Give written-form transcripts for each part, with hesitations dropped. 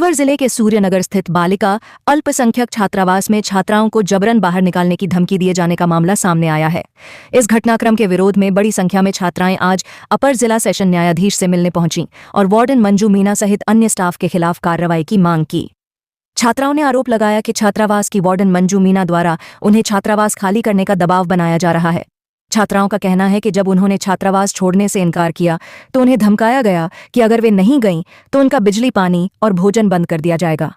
अलवर जिले के सूर्यनगर स्थित बालिका अल्पसंख्यक छात्रावास में छात्राओं को जबरन बाहर निकालने की धमकी दिए जाने का मामला सामने आया है। इस घटनाक्रम के विरोध में बड़ी संख्या में छात्राएं आज अपर जिला सेशन न्यायाधीश से मिलने पहुंची और वार्डन मंजू मीना सहित अन्य स्टाफ के खिलाफ कार्रवाई की मांग की। छात्राओं ने आरोप लगाया कि छात्रावास की वार्डन मंजू मीना द्वारा उन्हें छात्रावास खाली करने का दबाव बनाया जा रहा है। छात्राओं का कहना है कि जब उन्होंने छात्रावास छोड़ने से इनकार किया तो उन्हें धमकाया गया कि अगर वे नहीं गईं तो उनका बिजली, पानी और भोजन बंद कर दिया जाएगा।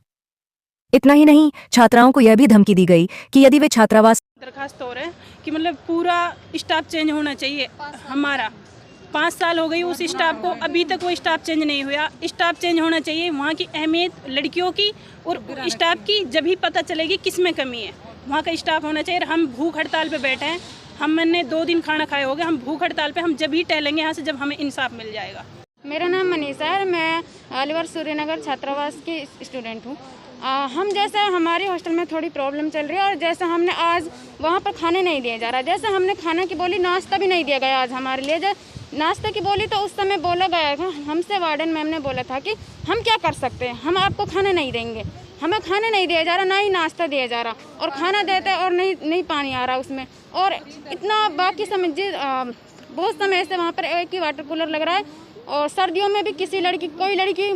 इतना ही नहीं, छात्राओं को यह भी धमकी दी गई कि यदि वे छात्रावास दरखास्त हो रहे हैं कि मतलब पूरा स्टाफ चेंज होना चाहिए। हमारा 5 साल हो गई उस स्टाफ को, अभी तक वो स्टाफ चेंज नहीं हुआ। स्टाफ चेंज होना चाहिए। वहाँ की अहमियत लड़कियों की और स्टाफ की जब ही पता चलेगी किस में कमी है। वहाँ का स्टाफ होना चाहिए। हम भूख हड़ताल पे बैठे हैं। हमने 2 दिन खाना खाए हो गए। हम भूख हड़ताल पे हम जब ही टहलेंगे यहाँ से जब हमें इंसाफ मिल जाएगा। मेरा नाम मनीषा है। मैं अलवर सूर्यनगर छात्रावास की स्टूडेंट हूँ। हम जैसे हमारी हॉस्टल में थोड़ी प्रॉब्लम चल रही है और जैसे हमने आज वहाँ पर खाने नहीं दिए जा रहा। जैसे हमने खाना की बोली, नाश्ता भी नहीं दिया गया आज हमारे लिए। जब नाश्ते की बोली तो उस समय बोला गया था, हमसे वार्डन मैम ने बोला था कि हम क्या कर सकते हैं, हम आपको खाना नहीं देंगे। हमें खाना नहीं दिया जा रहा, ना ही नाश्ता दिया जा रहा, और खाना देते और नहीं पानी आ रहा उसमें। और इतना बाकी समझिए बहुत समय से वहाँ पर एक ही वाटर कूलर लग रहा है। और सर्दियों में भी कोई लड़की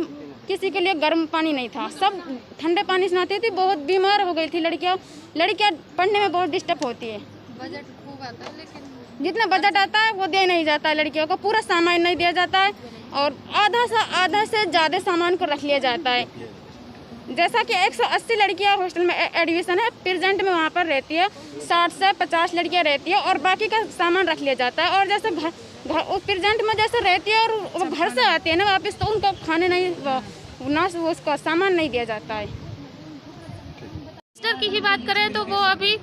किसी के लिए गर्म पानी नहीं था, सब ठंडे पानी से नहाती थी। बहुत बीमार हो गई थी लड़कियाँ पढ़ने में बहुत डिस्टर्ब होती है। बजट खूब आता है लेकिन जितना बजट आता है वो दिया नहीं जाता है। लड़कियों को पूरा सामान नहीं दिया जाता है और आधा से ज़्यादा सामान को रख लिया जाता है। जैसा कि 180 लड़कियां हॉस्टल में एडमिशन है, प्रेजेंट में वहाँ पर रहती है। 60 से 50 लड़कियां रहती है और बाकी का सामान रख लिया जाता है। और जैसे घर प्रेजेंट में जैसे रहती है और वो घर से आती है ना वापस, तो उनको खाने ना उसका सामान नहीं दिया जाता है। सिस्टर की ही बात करें तो वो अभी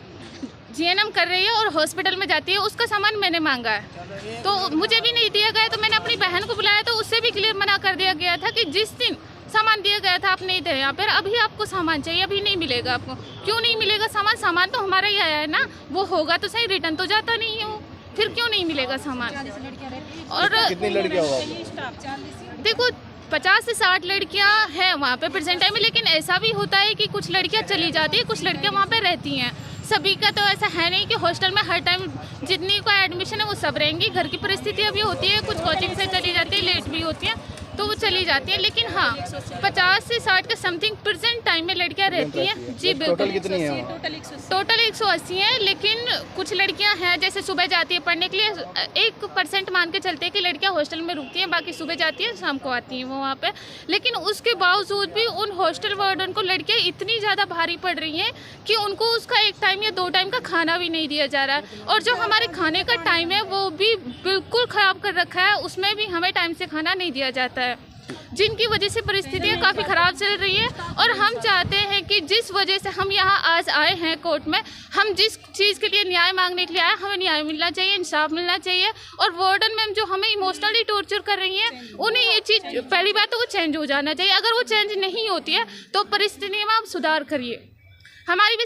जीएनएम कर रही है और हॉस्पिटल में जाती है। उसका सामान मैंने मांगा है तो मुझे भी नहीं दिया गया। तो मैंने अपनी बहन को बुलाया तो उससे भी क्लियर मना कर दिया गया था कि जिस दिन सामान दिया गया था आप नहीं थे यहाँ पर, अभी आपको सामान चाहिए, अभी नहीं मिलेगा आपको। क्यों नहीं मिलेगा सामान तो हमारा ही आया है ना, वो होगा तो सही, रिटर्न तो जाता नहीं है वो, फिर क्यों नहीं मिलेगा सामान। और कितनी लड़कियां देखो 50 से 60 लड़कियां हैं वहाँ पे प्रेजेंट टाइम में, लेकिन ऐसा भी होता है कि कुछ लड़कियां चली जाती है, कुछ लड़कियां वहाँ पे रहती हैं। सभी का तो ऐसा है नहीं कि हॉस्टल में हर टाइम जितनी का एडमिशन है वो सब रहेंगी। घर की परिस्थितियाँ भी होती है, कुछ कोचिंग से चली जाती है, लेट भी होती हैं तो वो चली जाती है। लेकिन हाँ 50 से 60 के समथिंग प्रेजेंट टाइम में लड़कियां रहती हैं। जी बिल्कुल। टोटल कितनी है? टोटल 180 है, लेकिन कुछ लड़कियां हैं जैसे सुबह जाती है पढ़ने के लिए, 1% मान के चलते हैं कि लड़कियां हॉस्टल में रुकती हैं, बाकी सुबह जाती हैं शाम को आती हैं वो वहाँ पे। लेकिन उसके बावजूद भी उन हॉस्टल वार्डन को लड़कियाँ इतनी ज़्यादा भारी पड़ रही हैं कि उनको उसका 1 टाइम या 2 टाइम का खाना भी नहीं दिया जा रहा है। और जो हमारे खाने का टाइम है वो भी बिल्कुल ख़राब कर रखा है, उसमें भी हमें टाइम से खाना नहीं दिया जाता है, जिनकी वजह से परिस्थितियाँ काफ़ी ख़राब चल रही है। और हम चाहते हैं कि जिस वजह से हम यहाँ आज आए हैं कोर्ट में, हम जिस चीज़ के लिए न्याय मांगने के लिए आए, हमें न्याय मिलना चाहिए, इंसाफ मिलना चाहिए। और वार्डन मैम जो हमें इमोशनली टॉर्चर कर रही हैं, उन्हें ये चीज़ पहली बात तो वो चेंज हो जाना चाहिए। अगर वो चेंज नहीं होती है तो परिस्थिति में आप सुधार करिए। हमारी भी